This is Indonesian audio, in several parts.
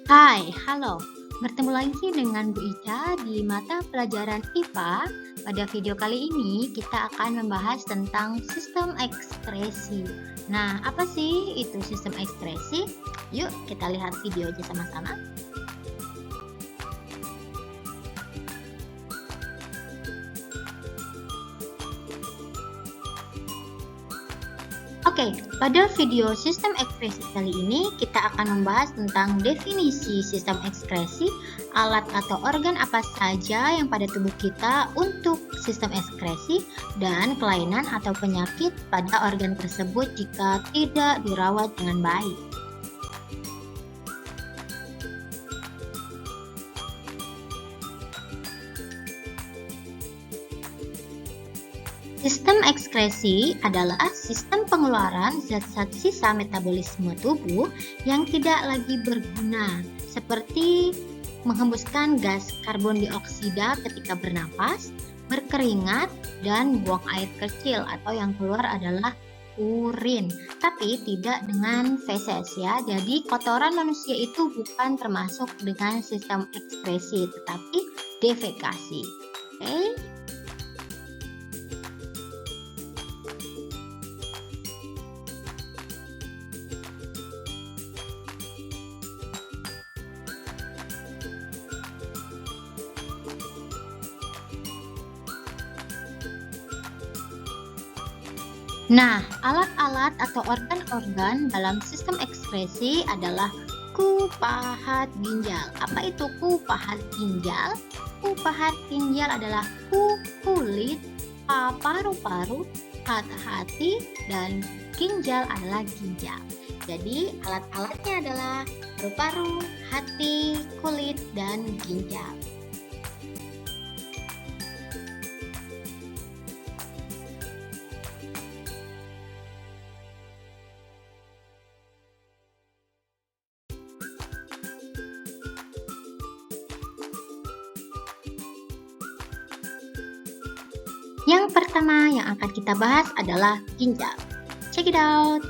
Hai, halo. Bertemu lagi dengan Bu Ica di mata pelajaran IPA. Pada video kali ini kita akan membahas tentang sistem ekspresi. Nah, apa sih itu sistem ekspresi? Yuk kita lihat video aja sama-sama. Oke, pada video sistem ekspresi kali ini kita akan membahas tentang definisi sistem ekspresi, alat atau organ apa saja yang pada tubuh kita untuk sistem ekspresi, dan kelainan atau penyakit pada organ tersebut jika tidak dirawat dengan baik. Sistem ekskresi adalah sistem pengeluaran zat-zat sisa metabolisme tubuh yang tidak lagi berguna, seperti menghembuskan gas karbon dioksida ketika bernapas, berkeringat, dan buang air kecil atau yang keluar adalah urin, tapi tidak dengan feses ya. Jadi kotoran manusia itu bukan termasuk dengan sistem ekskresi, tetapi defekasi. Oke. Nah, alat-alat atau organ-organ dalam sistem ekskresi adalah pahat ginjal. Apa itu pahat ginjal? Pahat ginjal adalah kulit, paru-paru, hati, dan ginjal adalah ginjal. Jadi, alat-alatnya adalah paru-paru, hati, kulit, dan ginjal. Yang pertama yang akan kita bahas adalah ginjal. Check it out.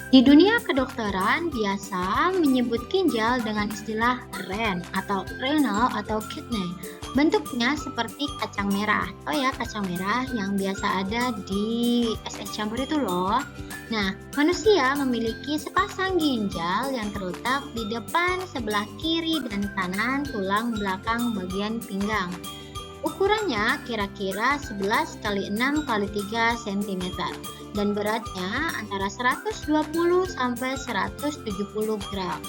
Di dunia kedokteran biasa menyebut ginjal dengan istilah ren atau renal atau kidney. Bentuknya seperti kacang merah. Oh ya, kacang merah yang biasa ada di es campur itu loh. Nah, manusia memiliki sepasang ginjal yang terletak di depan sebelah kiri dan kanan tulang belakang bagian pinggang. Ukurannya kira-kira 11 x 6 x 3 cm dan beratnya antara 120 sampai 170 gram.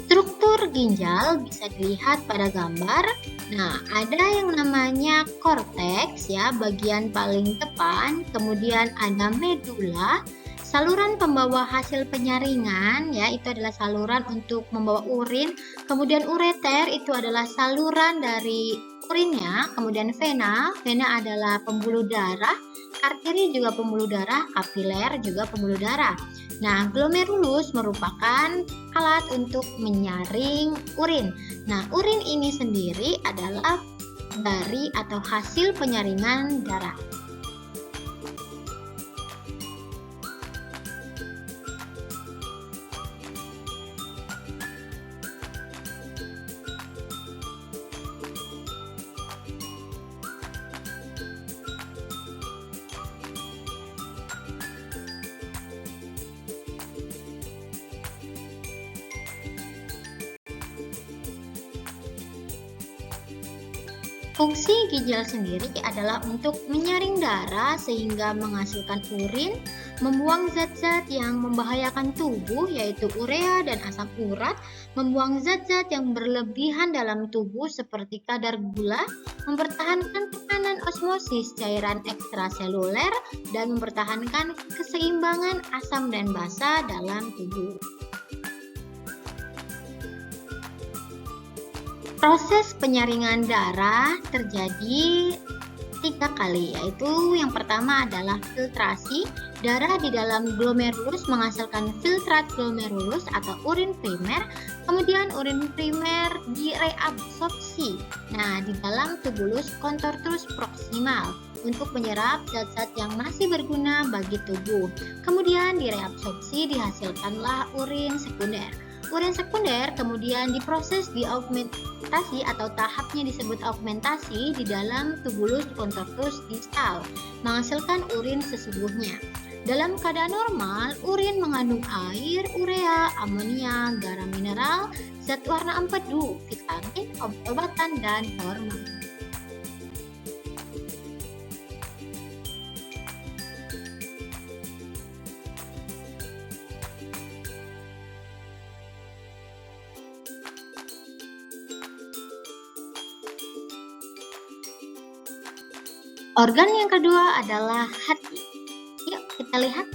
Struktur ginjal bisa dilihat pada gambar. Nah, ada yang namanya korteks ya, bagian paling depan, kemudian ada medula, saluran pembawa hasil penyaringan ya, itu adalah saluran untuk membawa urin, kemudian ureter itu adalah saluran dari urinnya, kemudian vena adalah pembuluh darah, arteri juga pembuluh darah, kapiler juga pembuluh darah. Nah, glomerulus merupakan alat untuk menyaring urin. Nah, urin ini sendiri adalah dari atau hasil penyaringan darah. Fungsi ginjal sendiri adalah untuk menyaring darah sehingga menghasilkan urin, membuang zat-zat yang membahayakan tubuh yaitu urea dan asam urat, membuang zat-zat yang berlebihan dalam tubuh seperti kadar gula, mempertahankan tekanan osmosis cairan ekstraseluler, dan mempertahankan keseimbangan asam dan basa dalam tubuh. Proses penyaringan darah terjadi 3 kali, yaitu yang pertama adalah filtrasi, Darah di dalam glomerulus menghasilkan filtrat glomerulus atau urin primer, kemudian urin primer direabsorpsi. Nah, di dalam tubulus contortus proximal untuk menyerap zat-zat yang masih berguna bagi tubuh. Kemudian direabsorpsi dihasilkanlah urin sekunder. Urin sekunder kemudian diproses di augmentasi atau tahapnya disebut augmentasi di dalam tubulus contortus distal, menghasilkan urin sesungguhnya. Dalam keadaan normal, urin mengandung air, urea, amonia, garam mineral, zat warna empedu, vitamin, obat-obatan, dan hormon. Organ yang kedua adalah hati. Yuk kita lihat.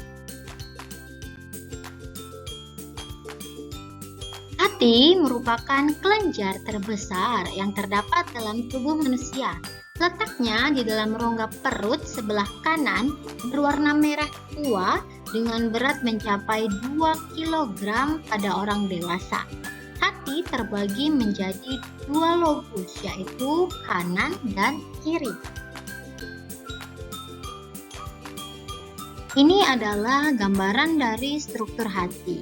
Hati merupakan kelenjar terbesar yang terdapat dalam tubuh manusia. Letaknya di dalam rongga perut sebelah kanan, berwarna merah tua dengan berat mencapai 2 kg pada orang dewasa. Hati terbagi menjadi 2 lobus, yaitu kanan dan kiri. Ini adalah gambaran dari struktur hati.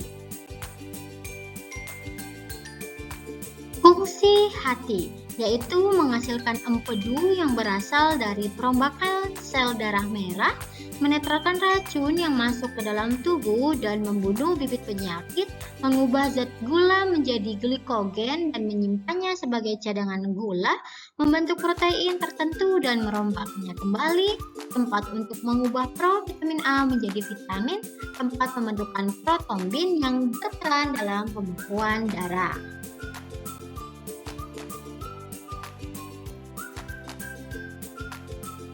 Fungsi hati yaitu menghasilkan empedu yang berasal dari perombakan sel darah merah, menetralkan racun yang masuk ke dalam tubuh dan membunuh bibit penyakit, mengubah zat gula menjadi glikogen dan menyimpannya sebagai cadangan gula, membentuk protein tertentu dan merombaknya kembali, tempat untuk mengubah provitamin A menjadi vitamin, tempat pembentukan protombin yang berperan dalam pembekuan darah.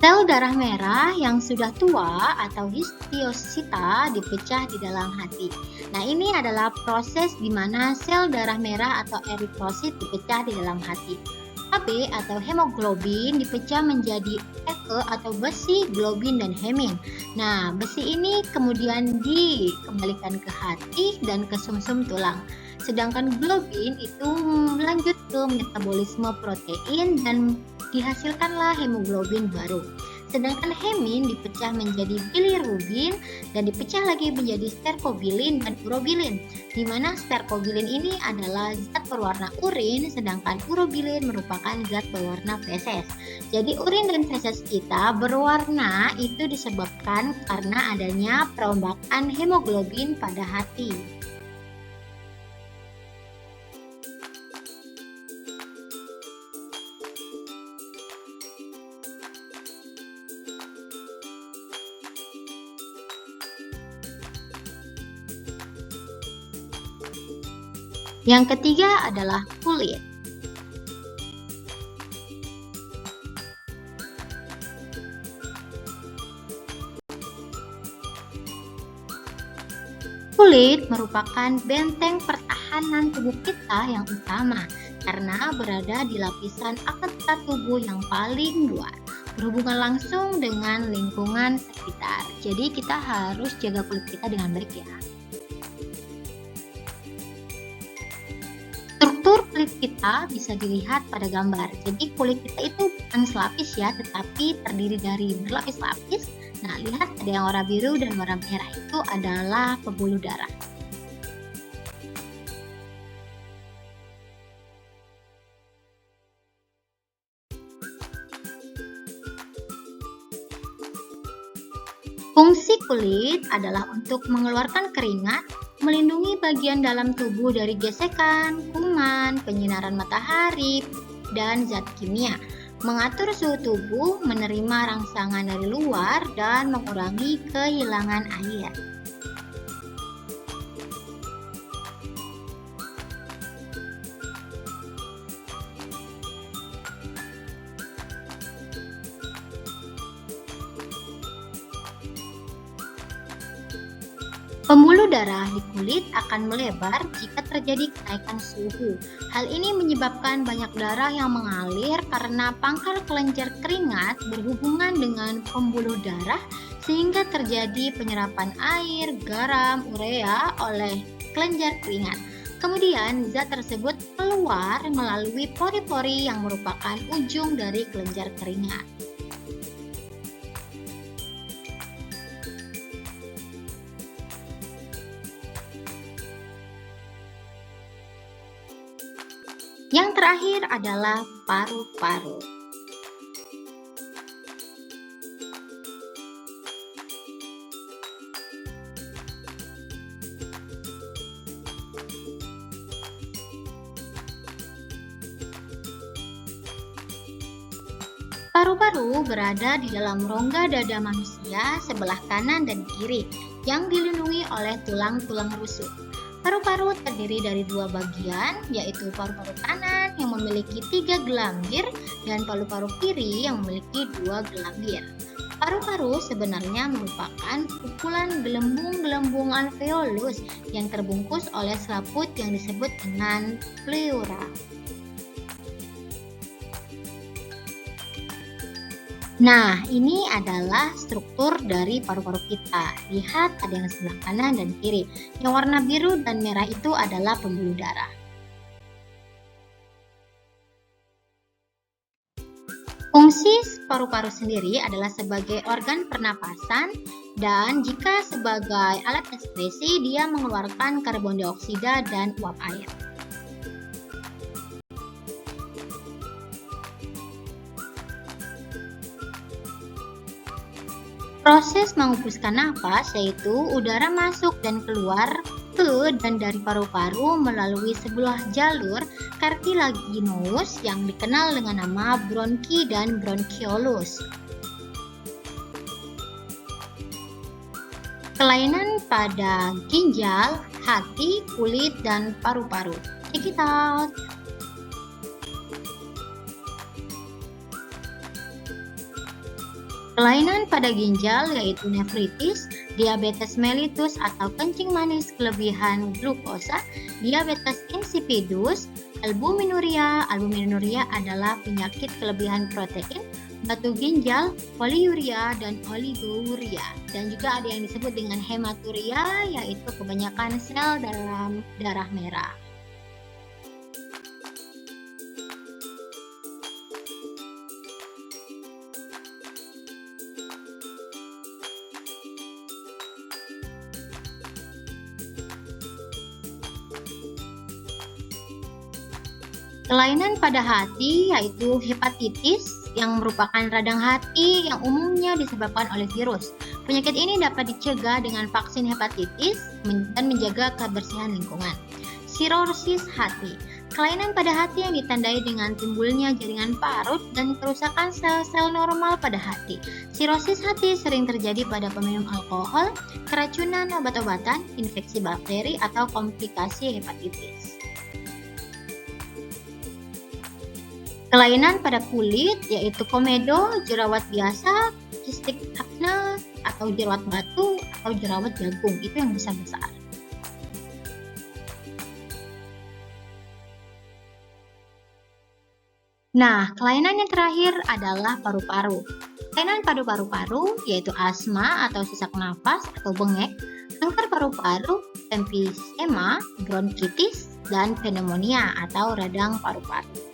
Sel darah merah yang sudah tua atau histiosit dipecah di dalam hati. Nah, ini adalah proses di mana sel darah merah atau eritrosit dipecah di dalam hati. HB atau hemoglobin dipecah menjadi Fe atau besi, globin, dan hemin. Nah, besi ini kemudian dikembalikan ke hati dan ke sumsum tulang. Sedangkan globin itu lanjut ke metabolisme protein dan dihasilkanlah hemoglobin baru. Sedangkan hemin dipecah menjadi bilirubin dan dipecah lagi menjadi sterkobilin dan urobilin, di mana sterkobilin ini adalah zat berwarna urin, sedangkan urobilin merupakan zat berwarna feses. Jadi urin dan feses kita berwarna itu disebabkan karena adanya perombakan hemoglobin pada hati. Yang ketiga adalah kulit. Kulit merupakan benteng pertahanan tubuh kita yang utama karena berada di lapisan akrata tubuh yang paling luar, berhubungan langsung dengan lingkungan sekitar. Jadi kita harus jaga kulit kita dengan baik ya. Struktur kulit kita bisa dilihat pada gambar. Jadi kulit kita itu bukan selapis ya, tetapi terdiri dari berlapis-lapis. Nah, lihat ada yang warna biru dan warna merah itu adalah pembuluh darah. Fungsi kulit adalah untuk mengeluarkan keringat, melindungi bagian dalam tubuh dari gesekan, kuman, penyinaran matahari, dan zat kimia, mengatur suhu tubuh, menerima rangsangan dari luar, dan mengurangi kehilangan air. Pembuluh darah di kulit akan melebar jika terjadi kenaikan suhu. Hal ini menyebabkan banyak darah yang mengalir karena pangkal kelenjar keringat berhubungan dengan pembuluh darah sehingga terjadi penyerapan air, garam, urea oleh kelenjar keringat. Kemudian zat tersebut keluar melalui pori-pori yang merupakan ujung dari kelenjar keringat. Yang terakhir adalah paru-paru. Paru-paru berada di dalam rongga dada manusia sebelah kanan dan kiri yang dilindungi oleh tulang-tulang rusuk. Paru-paru terdiri dari dua bagian, yaitu paru-paru kanan yang memiliki 3 gelambir dan paru-paru kiri yang memiliki 2 gelambir. Paru-paru sebenarnya merupakan kumpulan gelembung-gelembung alveolus yang terbungkus oleh selaput yang disebut dengan pleura. Nah, ini adalah struktur dari paru-paru kita. Lihat ada yang sebelah kanan dan kiri. Yang warna biru dan merah itu adalah pembuluh darah. Fungsi paru-paru sendiri adalah sebagai organ pernapasan dan jika sebagai alat ekskresi dia mengeluarkan karbon dioksida dan uap air. Proses menghembuskan napas yaitu udara masuk dan keluar ke dan dari paru-paru melalui sebuah jalur cartilaginous yang dikenal dengan nama bronki dan bronchiolus. Kelainan pada ginjal, hati, kulit, dan paru-paru. Check it out! Kelainan pada ginjal yaitu nefritis, diabetes mellitus atau kencing manis kelebihan glukosa, diabetes insipidus, albuminuria. Albuminuria adalah penyakit kelebihan protein, batu ginjal, poliuria, dan oligouria. Dan juga ada yang disebut dengan hematuria yaitu kebanyakan sel dalam darah merah. Kelainan pada hati yaitu hepatitis yang merupakan radang hati yang umumnya disebabkan oleh virus. Penyakit ini dapat dicegah dengan vaksin hepatitis dan menjaga kebersihan lingkungan. Sirosis hati, kelainan pada hati yang ditandai dengan timbulnya jaringan parut dan kerusakan sel-sel normal pada hati. Sirosis hati sering terjadi pada peminum alkohol, keracunan obat-obatan, infeksi bakteri, atau komplikasi hepatitis. Kelainan pada kulit yaitu komedo, jerawat biasa, kistik akne, atau jerawat batu, atau jerawat jagung, itu yang besar-besar. Nah, kelainan yang terakhir adalah paru-paru. Kelainan pada paru-paru yaitu asma atau sesak nafas atau bengek, kanker paru-paru, emfisema, bronkitis, dan pneumonia atau radang paru-paru.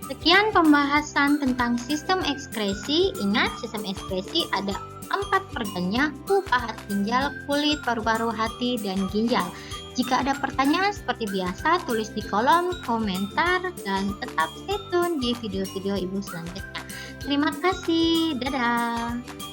Sekian pembahasan tentang sistem ekskresi. Ingat, sistem ekskresi ada 4 organnya: pahat, ginjal, kulit, paru-paru, hati, dan ginjal. Jika ada pertanyaan seperti biasa, tulis di kolom komentar dan tetap stay tune di video-video Ibu selanjutnya. Terima kasih, dadah!